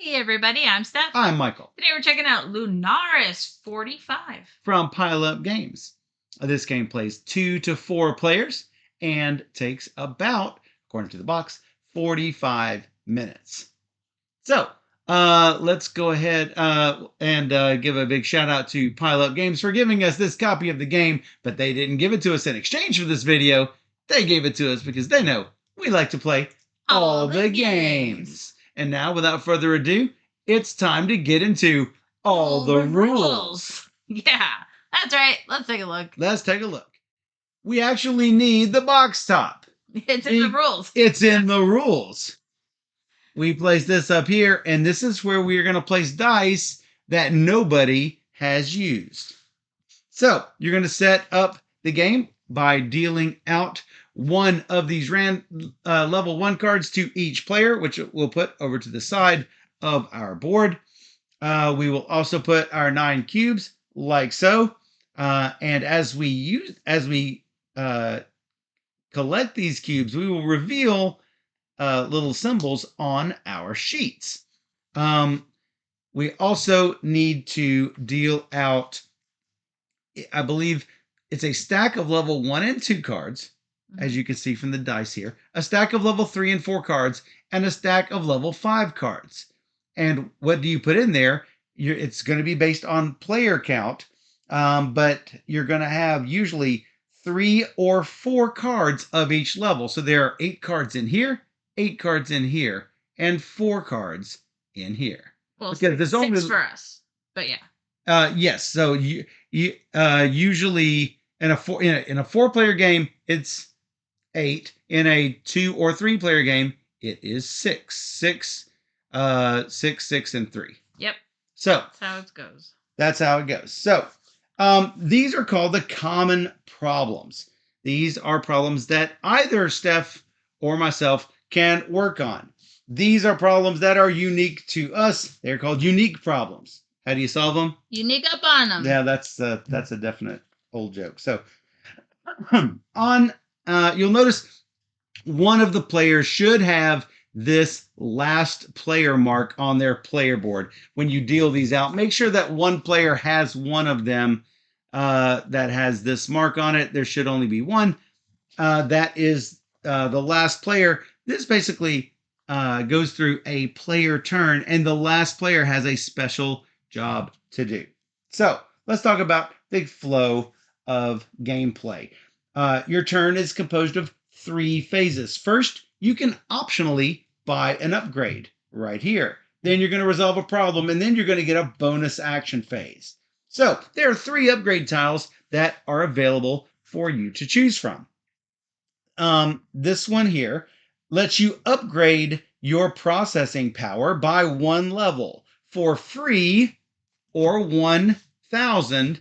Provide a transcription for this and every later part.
Hey everybody, I'm Steph. I'm Michael. Today we're checking out Lunaris 45. From Pile Up Games. This game plays 2 to 4 players and takes about, according to the box, 45 minutes. So, let's go ahead and give a big shout out to Pile Up Games for giving us this copy of the game, but they didn't give it to us in exchange for this video. They gave it to us because they know we like to play all the games. And now, without further ado, it's time to get into all the rules. Yeah, that's right. Let's take a look. Let's take a look. We actually need the box top. It's in the rules. It's in the rules. We place this up here, and this is where we are going to place dice that nobody has used. So, you're going to set up the game by dealing out one of these level 1 cards to each player, which we'll put over to the side of our board. We will also put our 9 cubes like so. And as we collect these cubes, we will reveal little symbols on our sheets. We also need to deal out, I believe it's a stack of level 1 and 2 cards, as you can see from the dice here, a stack of level 3 and 4 cards, and a stack of level 5 cards. And what do you put in there? It's going to be based on player count, but you're going to have usually 3 or 4 cards of each level. So there are 8 cards in here, 8 cards in here, and 4 cards in here. Well, because there's only 6 for us, but yeah. Yes. So you usually in a 4-player game it's 8. In a 2 or 3-player game it is 6. 6, 6, and 3. Yep. So that's how it goes. That's how it goes. So these are called the common problems. These are problems that either Steph or myself can work on. These are problems that are unique to us. They're called unique problems. How do you solve them? Unique up on them. Yeah, that's a definite old joke. So you'll notice one of the players should have this last player mark on their player board. When you deal these out, make sure that one player has one of them that has this mark on it. There should only be one. That is the last player. This basically goes through a player turn, and the last player has a special job to do. So let's talk about the flow of gameplay. Your turn is composed of 3 phases. First, you can optionally buy an upgrade right here. Then you're going to resolve a problem, and then you're going to get a bonus action phase. So there are 3 upgrade tiles that are available for you to choose from. This one here lets you upgrade your processing power by 1 level for free or 1,000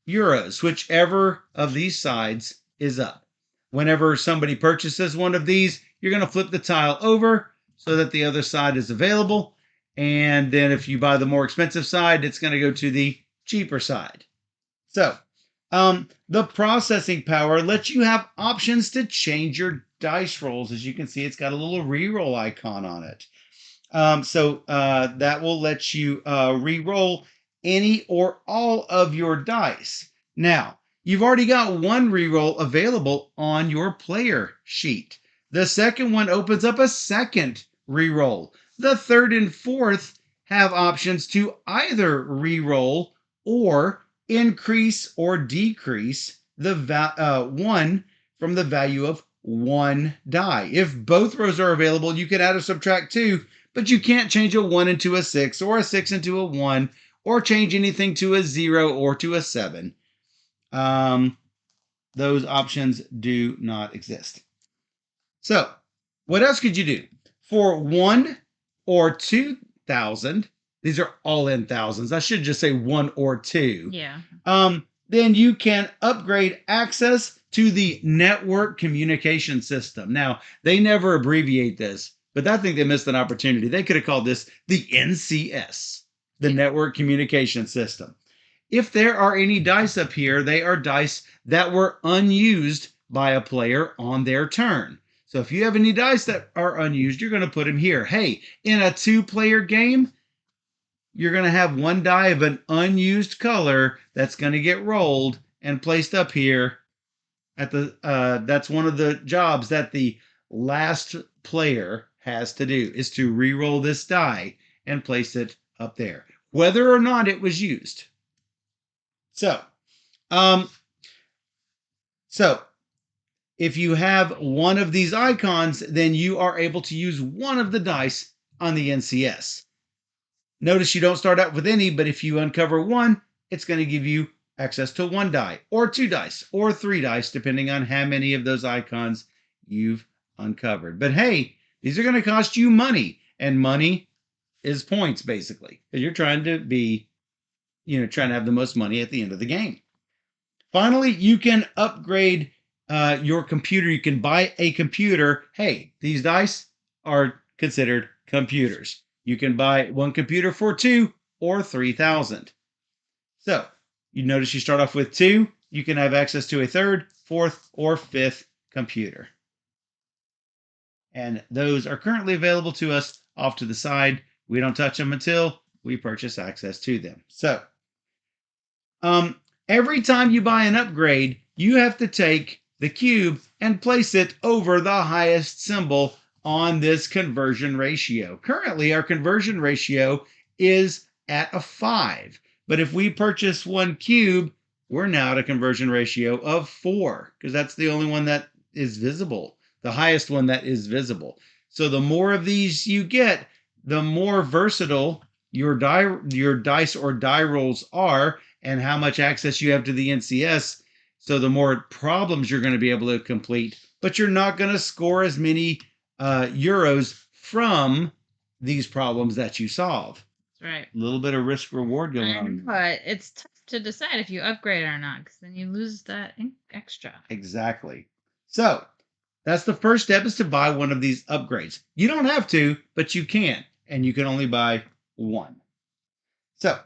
euros, whichever of these sides is up. Whenever somebody purchases one of these, you're going to flip the tile over so that the other side is available. And then if you buy the more expensive side, it's going to go to the cheaper side. So the processing power lets you have options to change your dice rolls. As you can see, it's got a little reroll icon on it. That will let you re-roll any or all of your dice. Now, you've already got one reroll available on your player sheet. The second one opens up a second reroll. The third and fourth have options to either reroll or increase or decrease the one from the value of 1 die. If both rows are available, you can add or subtract 2, but you can't change a 1 into a 6 or a 6 into a 1 or change anything to a 0 or to a 7. Those options do not exist. So, what else could you do? For 1 or 2,000, these are all in thousands. I should just say 1 or 2. Yeah. Then you can upgrade access to the network communication system. Now, they never abbreviate this, but I think they missed an opportunity. They could have called this the NCS, the network communication system. If there are any dice up here, they are dice that were unused by a player on their turn. So if you have any dice that are unused, you're going to put them here. Hey, in a 2-player game, you're going to have one die of an unused color that's going to get rolled and placed up here at the that's one of the jobs that the last player has to do, is to re-roll this die and place it up there, whether or not it was used. So if you have one of these icons, then you are able to use one of the dice on the NCS. Notice you don't start out with any, but if you uncover one, it's going to give you access to 1 die, or 2 dice, or 3 dice, depending on how many of those icons you've uncovered. But hey, these are going to cost you money, and money is points, basically. You're trying to be, trying to have the most money at the end of the game. Finally, you can upgrade your computer. You can buy a computer. Hey, these dice are considered computers. You can buy one computer for 2 or 3,000. So you notice you start off with 2. You can have access to a 3rd, 4th, or 5th computer. And those are currently available to us off to the side. We don't touch them until we purchase access to them. So every time you buy an upgrade, you have to take the cube and place it over the highest symbol on this conversion ratio. Currently, our conversion ratio is at a 5. But if we purchase 1 cube, we're now at a conversion ratio of 4, because that's the only one that is visible, the highest one that is visible. So the more of these you get, the more versatile your dice or die rolls are, and how much access you have to the NCS. So the more problems you're going to be able to complete, but you're not going to score as many euros from these problems that you solve. That's right. A little bit of risk reward going on. But it's tough to decide if you upgrade or not, because then you lose that extra. Exactly. So that's the first step, is to buy one of these upgrades. You don't have to, but you can, and you can only buy 1. So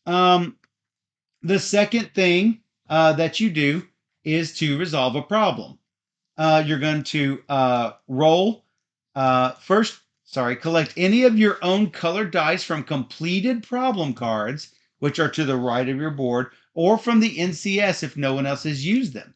the second thing that you do is to resolve a problem. You're going to collect any of your own colored dice from completed problem cards, which are to the right of your board, or from the NCS if no one else has used them.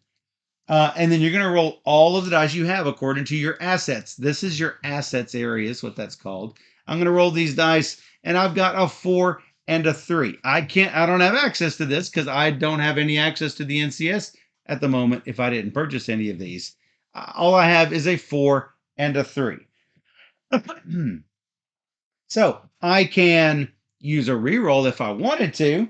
And then you're going to roll all of the dice you have according to your assets. This is your assets area, is what that's called. I'm going to roll these dice, and I've got a 4 and a 3. I don't have access to this because I don't have any access to the NCS at the moment if I didn't purchase any of these. All I have is a 4 and a 3. So I can use a reroll if I wanted to,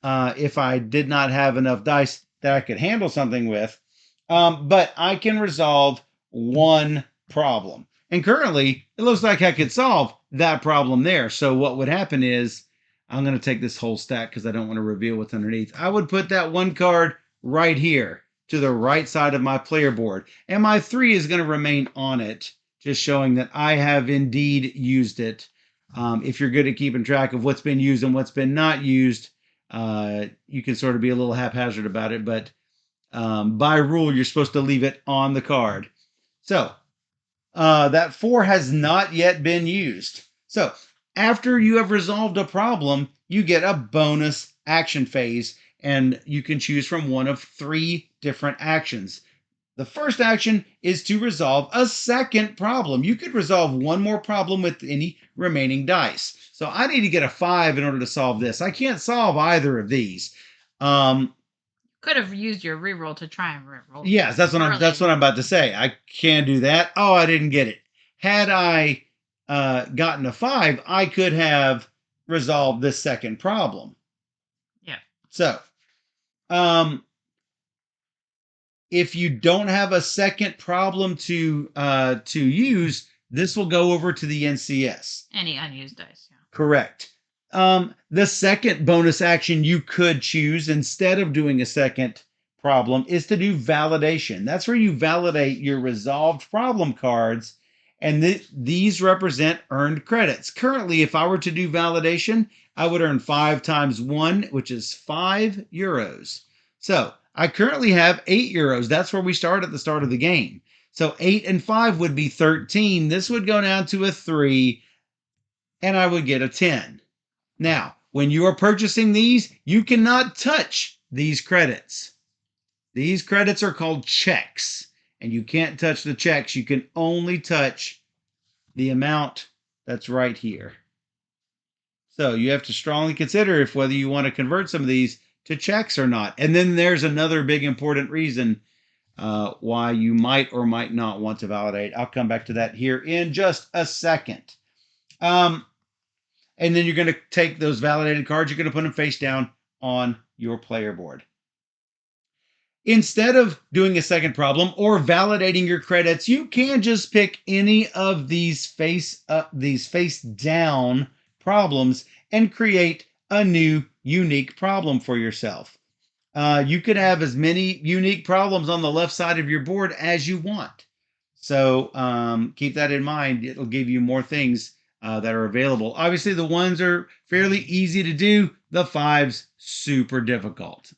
if I did not have enough dice that I could handle something with. But I can resolve 1 problem. And currently, it looks like I could solve that problem there. So what would happen is, I'm going to take this whole stack because I don't want to reveal what's underneath. I would put that 1 card right here to the right side of my player board. And my 3 is going to remain on it, just showing that I have indeed used it. If you're good at keeping track of what's been used and what's been not used, you can sort of be a little haphazard about it. But by rule, you're supposed to leave it on the card. So that 4 has not yet been used. So after you have resolved a problem, you get a bonus action phase, and you can choose from one of 3 different actions. The first action is to resolve a second problem. You could resolve 1 more problem with any remaining dice. So I need to get a 5 in order to solve this. I can't solve either of these. Could have used your reroll to try and reroll. Yes, that's what I'm about to say. I can do that. Oh, I didn't get it. Had I gotten a 5, I could have resolved this second problem. Yeah. So, if you don't have a second problem to use, this will go over to the NCS. Any unused dice. Yeah. Correct. The second bonus action you could choose instead of doing a second problem is to do validation. That's where you validate your resolved problem cards, and these represent earned credits. Currently, if I were to do validation, I would earn 5 times 1, which is 5 euros. So I currently have 8 euros. That's where we start at the start of the game. So 8 and 5 would be 13. This would go down to a 3, and I would get a 10. Now, when you are purchasing these, you cannot touch these credits. These credits are called checks, and you can't touch the checks. You can only touch the amount that's right here. So you have to strongly consider if whether you want to convert some of these to checks or not. And then there's another big important reason why you might or might not want to validate. I'll come back to that here in just a second. And then you're going to take those validated cards, you're going to put them face down on your player board. Instead of doing a second problem or validating your credits, you can just pick any of these face down problems and create a new unique problem for yourself. You could have as many unique problems on the left side of your board as you want. So keep that in mind. It'll give you more things that are available. Obviously, the ones are fairly easy to do. The 5s, super difficult.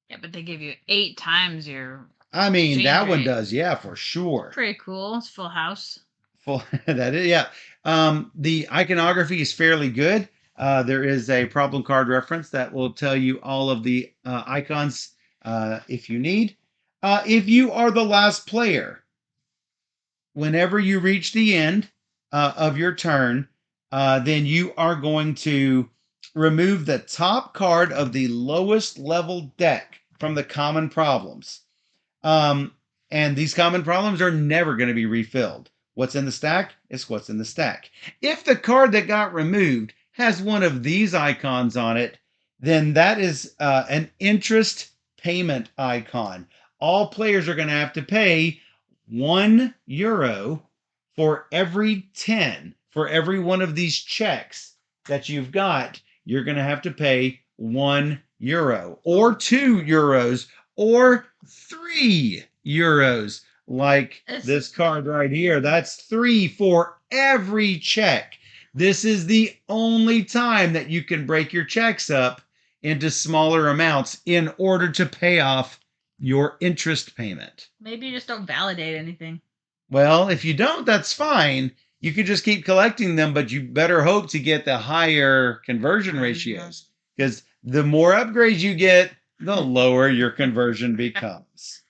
Yeah, but they give you 8 times your. I mean, that one rate. does, yeah, for sure. Pretty cool. It's full house. Full that is, yeah. The iconography is fairly good. There is a problem card reference that will tell you all of the icons if you need. If you are the last player, whenever you reach the end of your turn, then you are going to remove the top card of the lowest level deck from the common problems. And these common problems are never going to be refilled. What's in the stack is what's in the stack. If the card that got removed has one of these icons on it, then that is an interest payment icon. All players are going to have to pay €1 for every 10. For every one of these checks that you've got, you're going to have to pay €1 or €2 or €3, like this card right here. That's 3 for every check. This is the only time that you can break your checks up into smaller amounts in order to pay off your interest payment. Maybe you just don't validate anything. Well, if you don't, that's fine. You could just keep collecting them, but you better hope to get the higher conversion ratios, because the more upgrades you get, the lower your conversion becomes.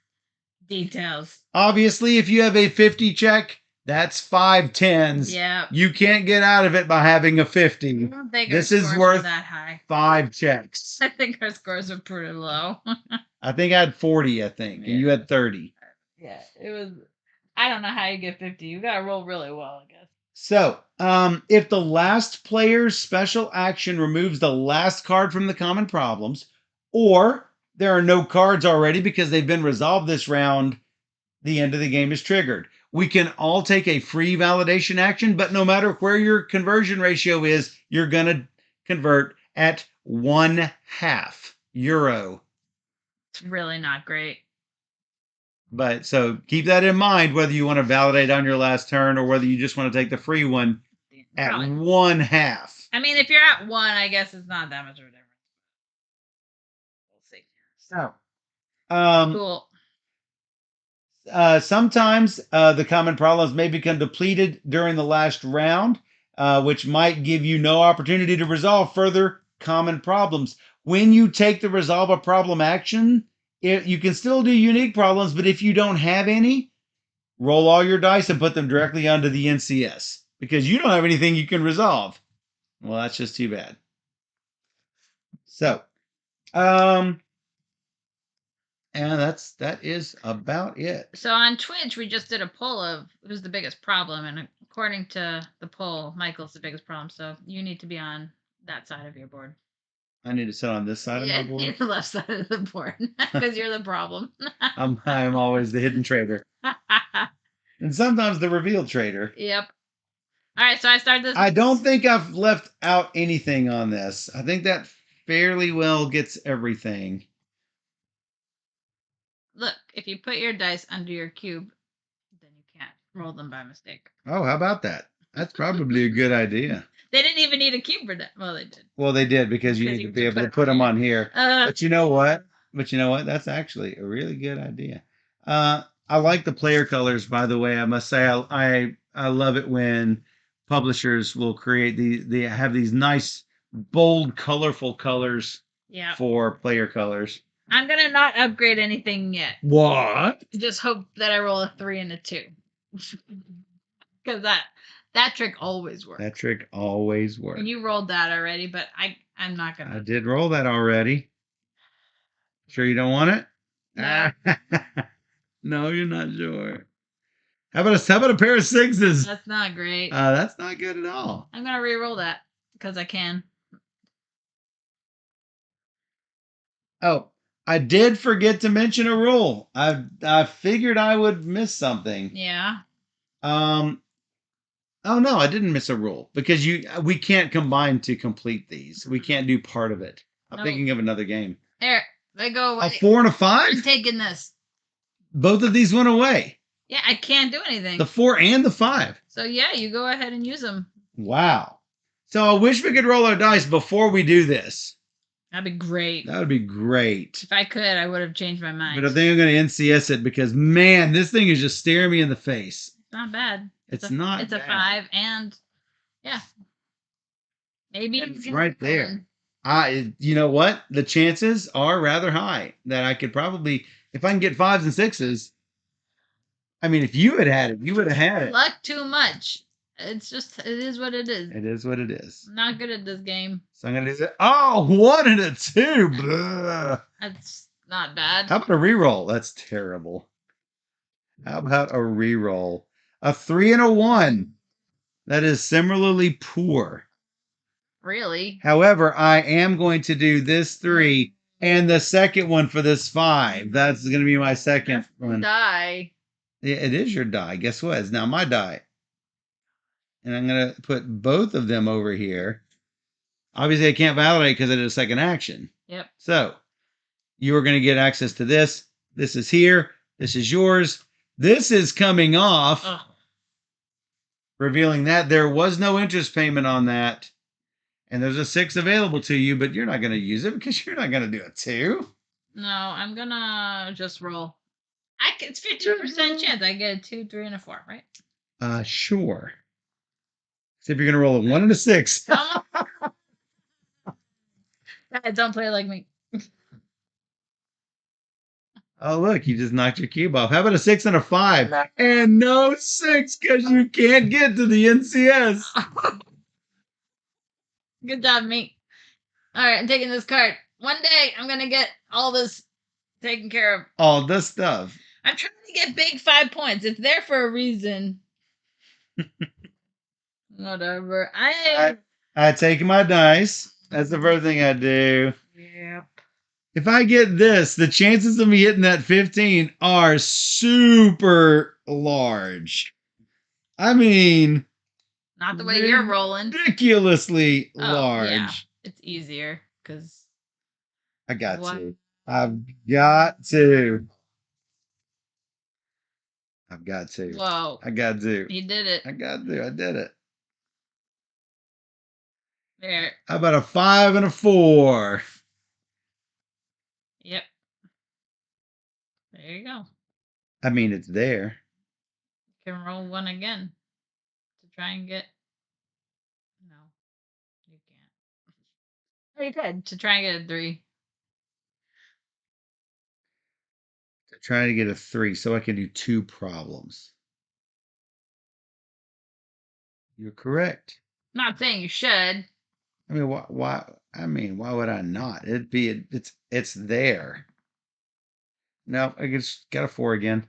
Details. Obviously, if you have a 50 check, that's 5 10s. Yeah. You can't get out of it by having a 50. I don't think this our is scores worth were that high. 5 checks. I think our scores are pretty low. I think I had 40, I think, and you had 30. Yeah, it was. I don't know how you get 50. You gotta roll really well, I guess. So, if the last player's special action removes the last card from the common problems, or there are no cards already because they've been resolved this round, the end of the game is triggered. We can all take a free validation action, but no matter where your conversion ratio is, you're going to convert at €1/2. It's really not great. But so keep that in mind, whether you want to validate on your last turn or whether you just want to take the free one at $1/2. I mean, if you're at 1, I guess it's not that much of a difference. We'll see. So, cool. Sometimes the common problems may become depleted during the last round, which might give you no opportunity to resolve further common problems. When you take the resolve a problem action, you can still do unique problems, but if you don't have any, roll all your dice and put them directly onto the NCS because you don't have anything you can resolve. Well, that's just too bad. So, and that is about it. So on Twitch, we just did a poll of who's the biggest problem, and according to the poll, Michael's the biggest problem. So you need to be on that side of your board. I need to sit on this side of my board. You're the left side of the board because you're the problem. I'm always the hidden traitor, and sometimes the revealed traitor. Yep. All right, so I started this. I don't think I've left out anything on this. I think that fairly well gets everything. Look, if you put your dice under your cube, then you can't roll them by mistake. Oh, how about that? That's probably a good idea. They didn't even need a cube for that. Well, they did. Well, they did because you need to be able to put them on here. But you know what? That's actually a really good idea. I like the player colors, by the way. I must say, I love it when publishers will create they have these nice, bold, colorful colors Yeah. for player colors. I'm gonna not upgrade anything yet. What? Just hope that I roll a 3 and a 2. Because that trick always works. That trick always works. And you rolled that already, but I'm not gonna. I did roll that already. Sure you don't want it? No. No, you're not sure. How about a pair of sixes? That's not great. That's not good at all. I'm gonna re-roll that because I can. Oh, I did forget to mention a rule. I figured I would miss something. Yeah. Oh no, I didn't miss a rule because we can't combine to complete these. We can't do part of it. I'm thinking of another game. There, they go away. A 4 and a 5? I'm taking this. Both of these went away. Yeah, I can't do anything. The 4 and the 5. So yeah, you go ahead and use them. Wow. So I wish we could roll our dice before we do this. That'd be great. That would be great. If I could, I would have changed my mind. But I think I'm going to NCS it because, man, this thing is just staring me in the face. It's not bad. It's not It's bad. a 5, and yeah, maybe It's right there. You know what? The chances are rather high that I could probably, if I can get 5s and 6s. I mean, if you had had it, you would have had it. Luck too much. It's just, it is what it is. It is what it is. I'm not good at this game. So I'm going to do that. Oh, 1 and a 2. Blah. That's not bad. How about a reroll? That's terrible. How about a reroll? A 3 and a 1. That is similarly poor. Really? However, I am going to do this 3 and the second one for this 5. That's going to be my second one. Die. Yeah, it is your die. Guess what? It's now my die. And I'm going to put both of them over here. Obviously, I can't validate because I did a second action. Yep. So you are going to get access to this. This is here. This is yours. This is coming off. Ugh. Revealing that there was no interest payment on that. And there's a 6 available to you, but you're not going to use it because you're not going to do a 2. No, I'm going to just roll. It's 50% chance I get a 2, 3, and a 4, right? Sure. See if you're going to roll a 1 and a 6. Don't play like me. Oh, look, you just knocked your cube off. How about a 6 and a 5? And no 6 because you can't get to the NCS. Good job, me. All right, I'm taking this card. One day, I'm going to get all this taken care of. All this stuff. I'm trying to get big 5 points. It's there for a reason. Whatever. I take my dice. That's the first thing I do. Yep. If I get this, the chances of me hitting that 15 are super large. I mean, Not the way you're rolling. ridiculously large. Yeah. It's easier because I got to. I've got to. I've got to. Whoa. I got to. You did it. I got to. I did it. There. How about a 5 and a 4? Yep. There you go. I mean, it's there. You can roll 1 again to try and get. No, you can't. Oh, you could to try and get a 3. Trying to get a 3 so I can do 2 problems. You're correct. Not saying you should. I mean, why? I mean, why would I not? It's there. No, I just got a 4 again.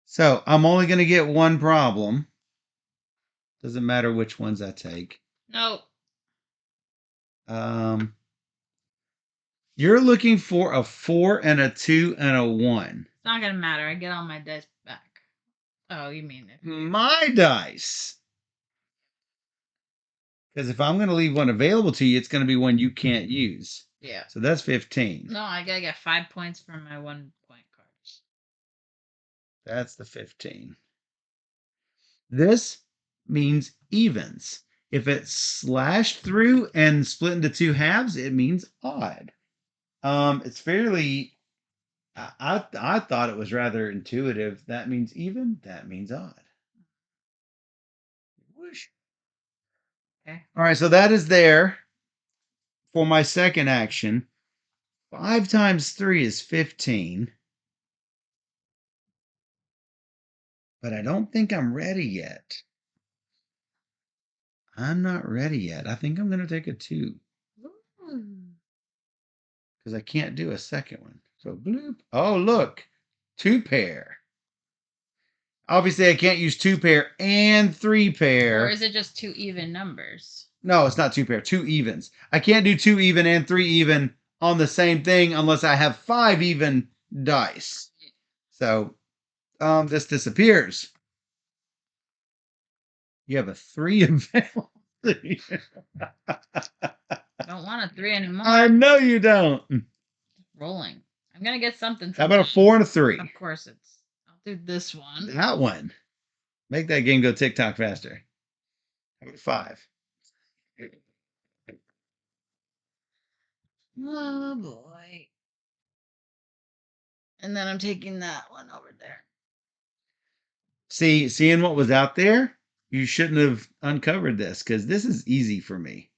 So I'm only going to get 1 problem. Doesn't matter which ones I take. No. You're looking for a 4 and a 2 and a 1. It's not gonna matter. I get all my dice back. Oh, you mean it? My dice. Because if I'm going to leave one available to you, it's going to be one you can't use. Yeah. So that's 15. No, I gotta get 5 points from my 1 point cards. That's the 15. This means evens. If it's slashed through and split into 2 halves, it means odd. It's fairly... I thought it was rather intuitive. That means even. That means odd. Whoosh. Okay. All right, so that is there for my second action. 5 times 3 is 15. But I don't think I'm ready yet. I'm not ready yet. I think I'm going to take a 2 because I can't do a second one. So bloop. Oh, look. 2 pair. Obviously, I can't use 2 pair and 3 pair. Or is it just 2 even numbers? No, it's not 2 pair. 2 evens. I can't do 2 even and 3 even on the same thing unless I have 5 even dice. So this disappears. You have a 3 available. I don't want a 3 anymore. I know you don't. Rolling. I'm gonna get something. How about a 4 and a 3? Of course it's. I'll do this one. That one. Make that game go tick-tock faster. How about a 5? Oh boy. And then I'm taking that one over there. See, seeing what was out there, you shouldn't have uncovered this because this is easy for me.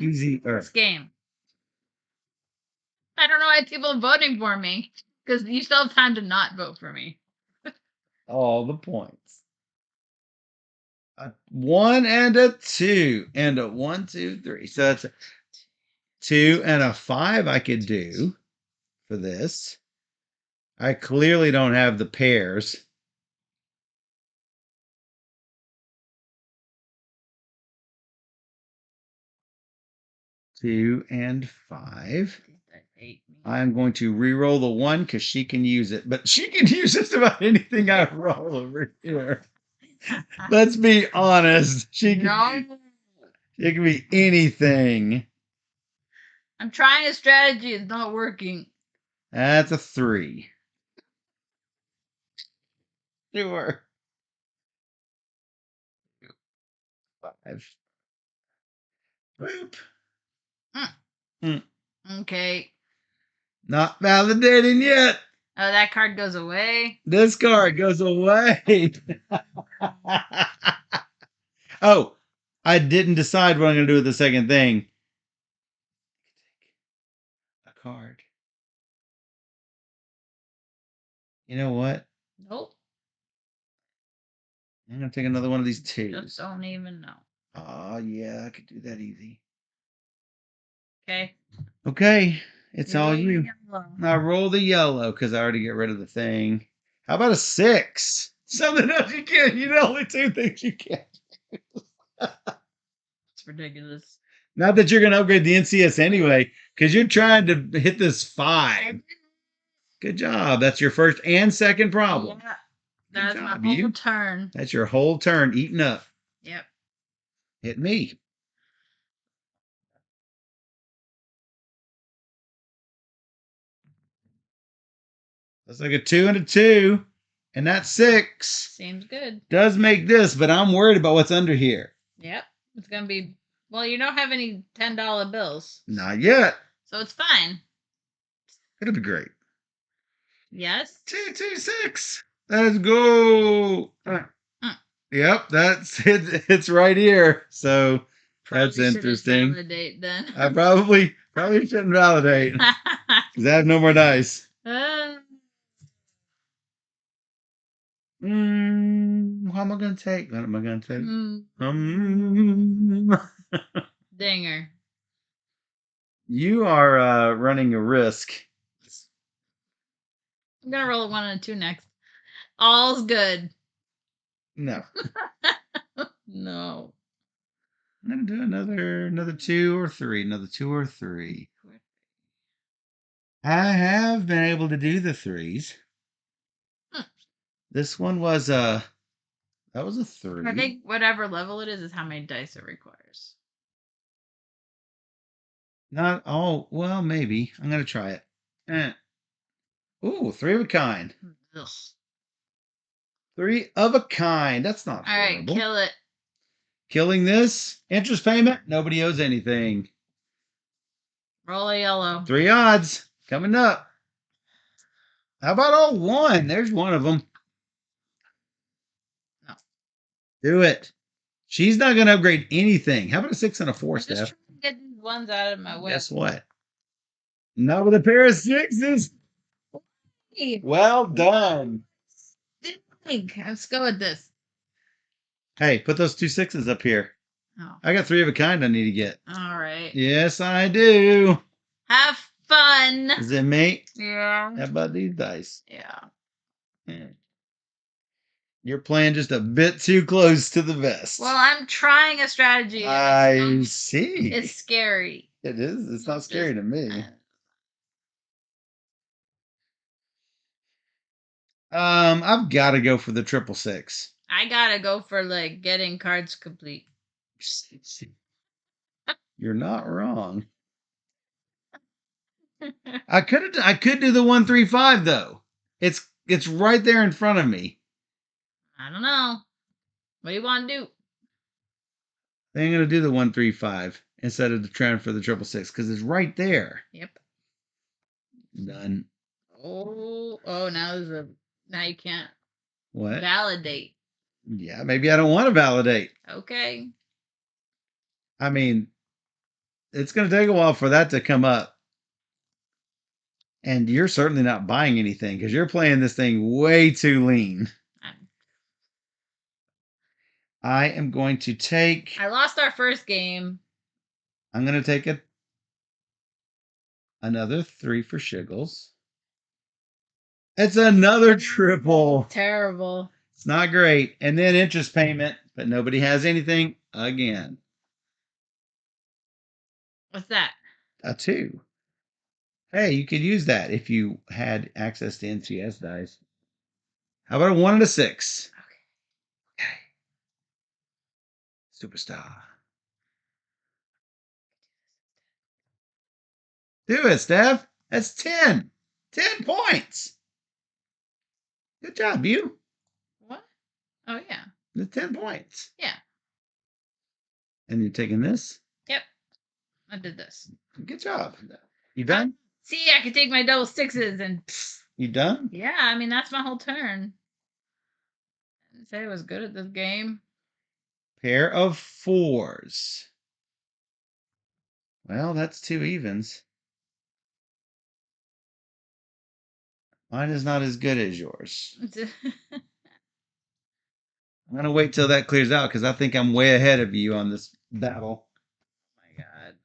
Easy. This game. I don't know why people are voting for me because you still have time to not vote for me. All the points. A 1 and a 2 and a 1, 2, 3. So that's a 2 and a 5 I could do for this. I clearly don't have the pairs. Two and 5. I'm going to re-roll the 1 because she can use it, but she can use just about anything I roll over here. Let's be honest. She can be anything. I'm trying a strategy. It's not working. That's a 3. Sure. 5. Boop. Okay. Not validating yet. Oh, that card goes away. This card goes away. Oh, I didn't decide what I'm going to do with the second thing. A card. You know what? Nope. I'm going to take another one of these 2s. Just don't even know. Oh, yeah, I could do that easy. Okay. Okay, it's all you. Yellow. I roll the yellow because I already get rid of the thing. How about a 6? Something else you can't. You know, only 2 things you can't. It's ridiculous. Not that you're going to upgrade the NCS anyway, because you're trying to hit this 5. Good job. That's your first and second problem. Yeah. That's my whole turn. That's your whole turn eaten up. Yep. Hit me. That's like a 2 and a 2. And that's 6. Seems good. Does make this, but I'm worried about what's under here. Yep. It's going to be. Well, you don't have any $10 bills. Not yet. So it's fine. It'll be great. Yes. 2, 2, 6. Let's go. Yep, that's it. It's right here. So that's interesting. Validate then. I probably shouldn't validate because I have no more dice. How am I going to take? What am I going to take? Dinger. You are running a risk. I'm going to roll a 1 and a 2 next. All's good. No. No. I'm going to do another 2 or 3. Another 2 or 3. I have been able to do the 3s. This one was that was a 3. I think whatever level it is how many dice it requires. Not all. Well, maybe. I'm going to try it. Ooh, 3 of a kind. Ugh. 3 of a kind. That's not all horrible. Right, kill it. Killing this. Interest payment. Nobody owes anything. Roll a yellow. 3 odds. Coming up. How about all one? There's one of them. No. Do it. She's not going to upgrade anything. How about a 6 and a 4, I'm just Steph? trying to get these ones out of my way. Guess what? Not with a pair of 6s. Well done. Let's go with this. Hey, put those 2 6s up here. Oh. I got 3 of a kind I need to get. All right. Yes, I do. Have fun. Is it me? Yeah. How about these dice? Yeah. You're playing just a bit too close to the vest. Well, I'm trying a strategy. I see. It's scary. It is. It's not scary to me. I've got to go for the 666. I gotta go for like getting cards complete. You're not wrong. I could do the 135 though. It's right there in front of me. I don't know. What do you want to do? I'm gonna do the 135 instead of the trying for the 666 because it's right there. Yep. Done. Oh, now you can't What? validate. Yeah, maybe I don't want to validate. Okay. I mean, it's gonna take a while for that to come up. And you're certainly not buying anything because you're playing this thing way too lean. I am going to take. I lost our first game. I'm going to take another 3 for shiggles. It's another triple. Terrible. It's not great. And then interest payment, but nobody has anything again. What's that? A 2. Hey, you could use that if you had access to NCS dice. How about a 1 and a 6? Okay. Superstar. Do it, Steph. That's 10. 10 points. Good job, you. What? Oh, yeah. The 10 points. Yeah. And you're taking this? Yep. I did this. Good job. You done? See, I could take my double 6s and... You done? Yeah, I mean, that's my whole turn. I didn't say I was good at this game. Pair of 4s. Well, that's 2 evens. Mine is not as good as yours. I'm going to wait till that clears out because I think I'm way ahead of you on this battle. Oh my God.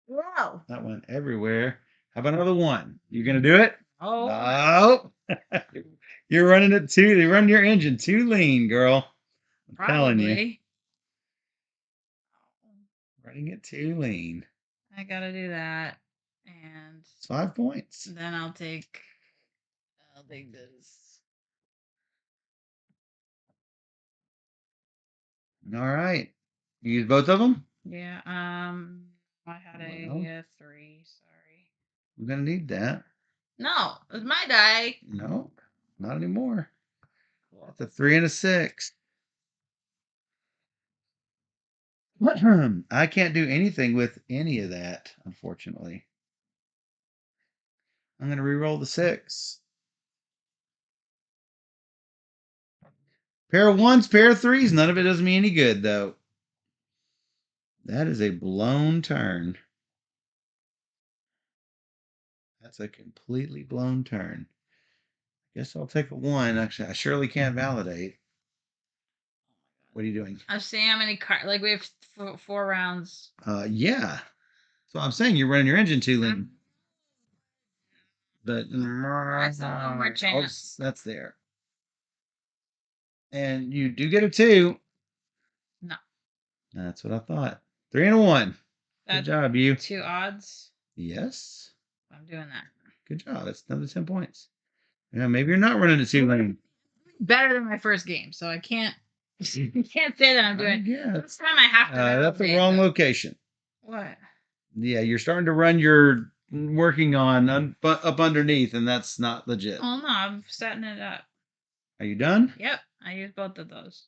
Wow. That went everywhere. How about another 1? You going to do it? Oh. No. You're running it too. They run your engine too lean, girl. I'm telling you. Running it too lean. I got to do that. And it's 5 points. Then I'll take this. All right. You use both of them? Yeah. I had a 3. Sorry. I'm gonna need that. No, it's my die. No, not anymore. That's a 3 and a 6. I can't do anything with any of that, unfortunately. I'm gonna re-roll the 6. Pair of 1s, pair of 3s. None of it does me any good, though. That is a blown turn. That's a completely blown turn. Guess I'll take a 1. Actually, I surely can't validate. What are you doing? I'm seeing how many cards. Like, we have 4 rounds. Yeah. So I'm saying you're running your engine too lean. But That's one more chance. That's there. And you do get a 2. No. That's what I thought. 3 and a 1. Good job, you. 2 odds. Yes. I'm doing that. Good job. That's another 10 points. Yeah, maybe you're not running it too lean. Better than my first game, so I can't. You can't say that I'm doing. This time I have to. That's the wrong location. What? Yeah, you're starting to run your working on up underneath, and that's not legit. Oh no, I'm setting it up. Are you done? Yep, I used both of those.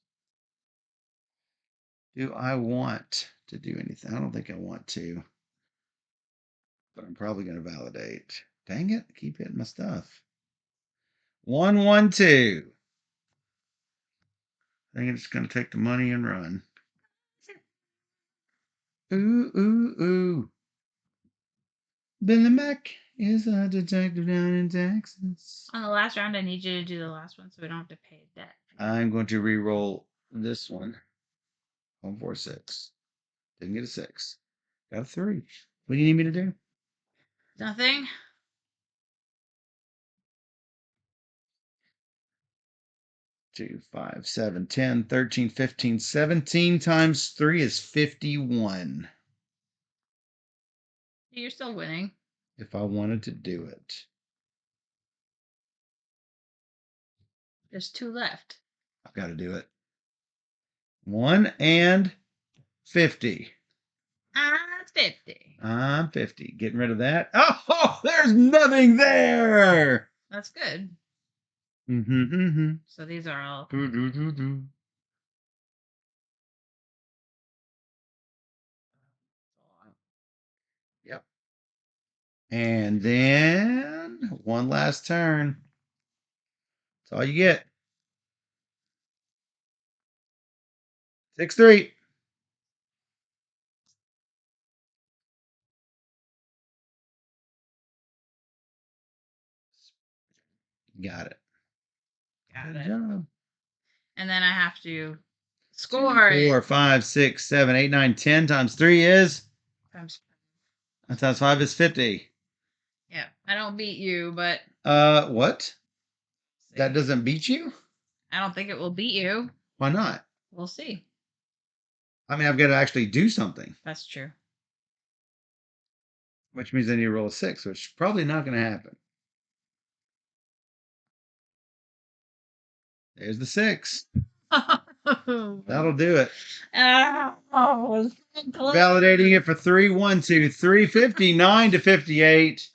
Do I want to do anything? I don't think I want to, but I'm probably going to validate. Dang it. Keep hitting my stuff. 1, 1, 2. I think it's going to take the money and run. Ooh, ooh, ooh. Billy Mack is a detective down in Texas. On the last round, I need you to do the last one so we don't have to pay a debt. I'm going to re-roll this one. 1, 4, 6. Didn't get a 6. Got a 3. What do you need me to do? Nothing. 2, 5, 7, 10, 13, 15, 17 times 3 is 51. You're still winning. If I wanted to do it. There's 2 left. I've got to do it. 1 and 50. I'm 50. I'm 50. Getting rid of that. Oh, there's nothing there. That's good. Mm-hmm. So these are all. Yep. And then one last turn. That's all you get. 6-3. Got it. Got Good it. job. And then I have to 2, score 4, 5, 6, 7, 8, 9, 10 times 3 is? times. Times 5 is 50. Yeah, I don't beat you, but. What? That doesn't beat you? I don't think it will beat you. Why not? We'll see. I mean, I've got to actually do something. That's true. Which means I need to roll a 6, which is probably not going to happen. There's the 6. That'll do it. Validating it for 3, 1, 2, 3, 59 to 58.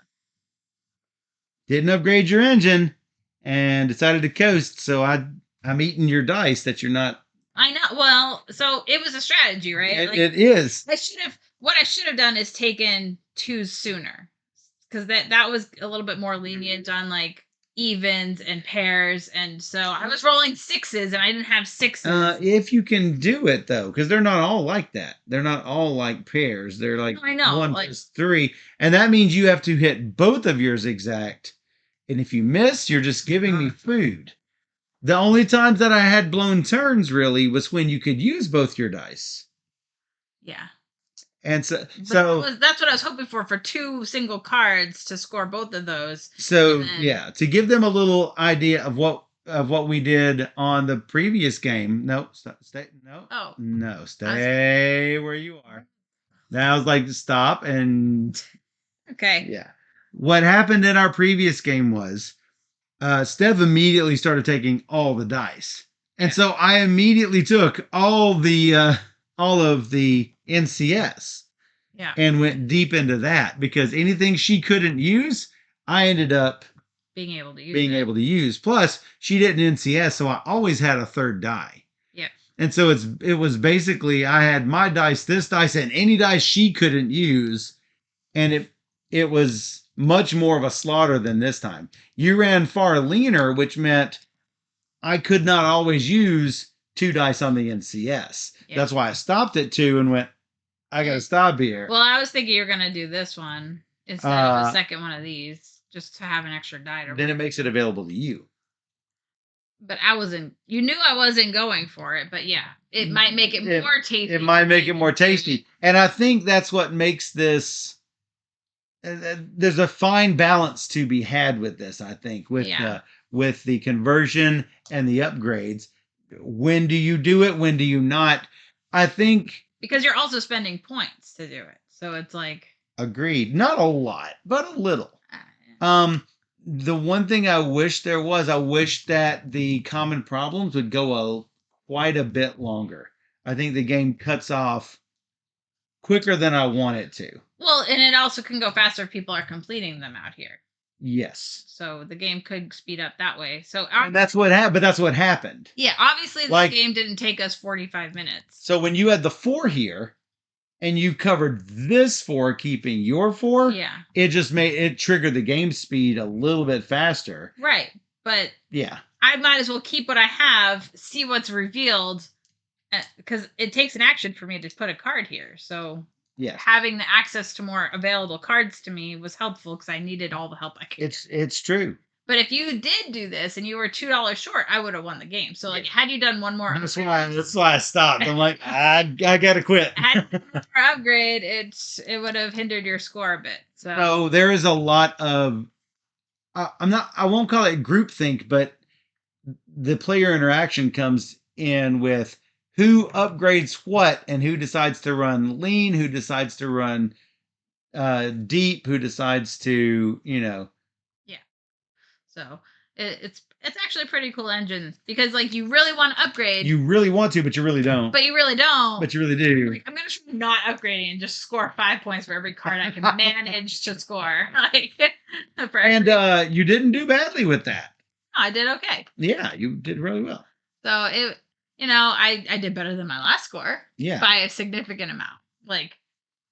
Didn't upgrade your engine and decided to coast. So I'm eating your dice that you're not. I know. Well, so it was a strategy, right? It is. What I should have done is taken 2 sooner, because that was a little bit more lenient on like evens and pairs, and so I was rolling 6s and I didn't have 6s. If you can do it though, because they're not all like that. They're not all like pairs. They're like I know, 1 like, plus 3, and that means you have to hit both of yours exact. And if you miss, you're just giving me food. The only times that I had blown turns really was when you could use both your dice. Yeah. And that's what I was hoping for 2 single cards to score both of those. So yeah, to give them a little idea of what we did on the previous game. No, stay. No. Oh. No, stay where you are. Now it's like stop and. Okay. Yeah. What happened in our previous game was Steph immediately started taking all the dice. And so I immediately took all of the NCS and went deep into that, because anything she couldn't use, I ended up being able to use. Plus, she didn't NCS, so I always had a third die. Yeah. And so it was basically I had my dice, this dice, and any dice she couldn't use, and it was much more of a slaughter than this time. You ran far leaner, which meant I could not always use 2 dice on the NCS. Yeah. That's why I stopped at 2 and went, I got to stop here. Well, I was thinking you're going to do this one instead of the second one of these, just to have an extra die. Then it makes it available to you. But you knew I wasn't going for it, but yeah, it might make it more tasty. It might make it more tasty. And I think that's what makes this. There's a fine balance to be had with this, I think, with the conversion and the upgrades. When do you do it? When do you not? I think because you're also spending points to do it, so it's like agreed. Not a lot, but a little. The one thing I wish that the common problems would go quite a bit longer. I think the game cuts off quicker than I want it to. Well, and it also can go faster if people are completing them out here. Yes. So the game could speed up that way. So and that's what happened. But that's what happened. Yeah, obviously this game didn't take us 45 minutes. So when you had the 4 here, and you covered this 4, keeping your 4, Yeah. it just made it triggered the game speed a little bit faster. Right. But Yeah. I might as well keep what I have, see what's revealed, because it takes an action for me to put a card here. So Yes. having the access to more available cards to me was helpful because I needed all the help I could. It's true. But if you did do this and you were $2 short, I would have won the game. So like, had you done one more, That's why I stopped. I'm like, I gotta quit. had you done one more upgrade, it would have hindered your score a bit. So there is a lot of I won't call it groupthink, but the player interaction comes in with who upgrades what and who decides to run lean, who decides to run deep, who decides to, yeah. So it's actually a pretty cool engine because like you really want to upgrade, you really want to, but you really don't. but you really don't. But you really do. Like, I'm gonna try not upgrading and just score 5 points for every card I can manage to score. Like, and you didn't do badly with that. I did okay. Yeah, you did really well. So I did better than my last score. Yeah. By a significant amount. Like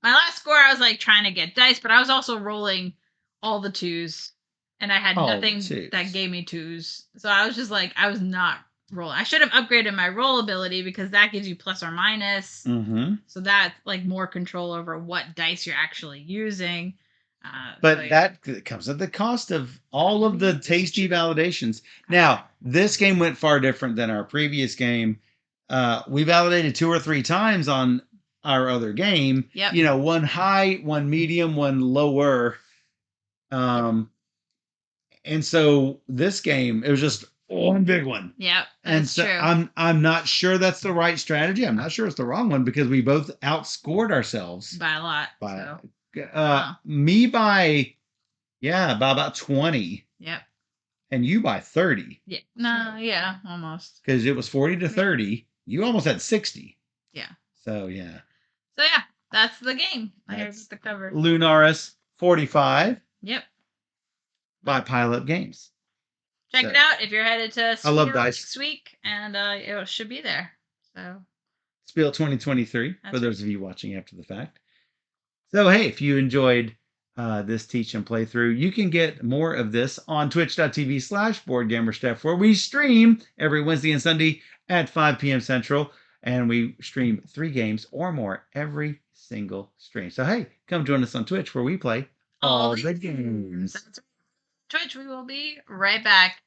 my last score, I was like trying to get dice, but I was also rolling all the 2s, and I had nothing that gave me 2s. So I was just like, I was not rolling. I should have upgraded my roll ability because that gives you plus or minus. Mm-hmm. So that's like more control over what dice you're actually using. But that comes at the cost of all of the tasty validations. Now, this game went far different than our previous game. We validated 2 or 3 times on our other game. Yep. One high, one medium, one lower. And so this game, it was just one big one. Yep. And so true. I'm not sure that's the right strategy. I'm not sure it's the wrong one because we both outscored ourselves by a lot. Me by about 20. Yep. And you by 30. Yeah. No, yeah, almost. Because it was 40 to 30. You almost had 60. Yeah. So yeah, that's the game. Here's the cover. Lunaris 45. Yep. By Pile Up Games. Check it out if you're headed to I love dice next week, and it should be there. So Spiel 2023 for those of you watching after the fact. So hey, if you enjoyed this teach and playthrough, you can get more of this on twitch.tv/BoardGamerSteph, where we stream every Wednesday and Sunday at 5 p.m. Central, and we stream 3 games or more every single stream. So hey, come join us on Twitch where we play all the games. Twitch, we will be right back.